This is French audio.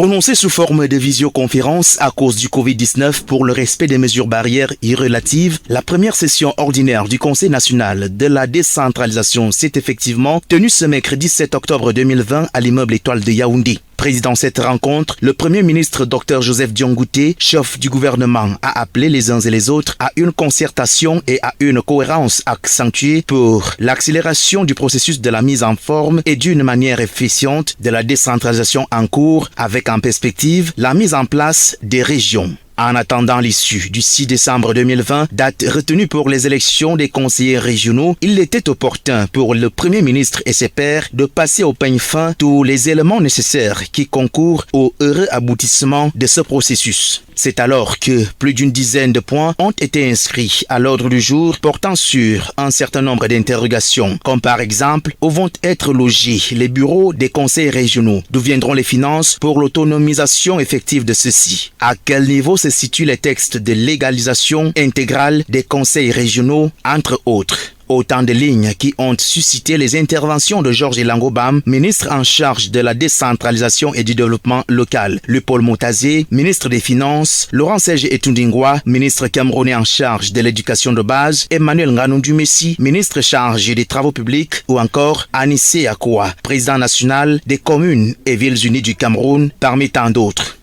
Prononcé sous forme de visioconférence à cause du Covid-19 pour le respect des mesures barrières et relatives, la première session ordinaire du Conseil national de la décentralisation s'est effectivement tenue ce mercredi 7 octobre 2020 à l'immeuble Étoile de Yaoundé. Président cette rencontre, le Premier ministre Dr Joseph Diongouté, chef du gouvernement, a appelé les uns et les autres à une concertation et à une cohérence accentuée pour l'accélération du processus de la mise en forme et d'une manière efficiente de la décentralisation en cours, avec en perspective la mise en place des régions. En attendant l'issue du 6 décembre 2020, date retenue pour les élections des conseillers régionaux, il était opportun pour le Premier ministre et ses pairs de passer au peigne fin tous les éléments nécessaires qui concourent au heureux aboutissement de ce processus. C'est alors que plus d'une dizaine de points ont été inscrits à l'ordre du jour portant sur un certain nombre d'interrogations, comme par exemple où vont être logés les bureaux des conseils régionaux, d'où viendront les finances pour l'autonomisation effective de ceux-ci, à quel niveau se situent les textes de légalisation intégrale des conseils régionaux, entre autres. Autant de lignes qui ont suscité les interventions de Georges Langobam, ministre en charge de la décentralisation et du développement local, Paul Moutazé, ministre des Finances, Laurent Serge Etundingwa, ministre camerounais en charge de l'éducation de base, Emmanuel Ngannou Messi, ministre chargé des travaux publics, ou encore Anissé Akoua, président national des communes et villes unies du Cameroun, parmi tant d'autres.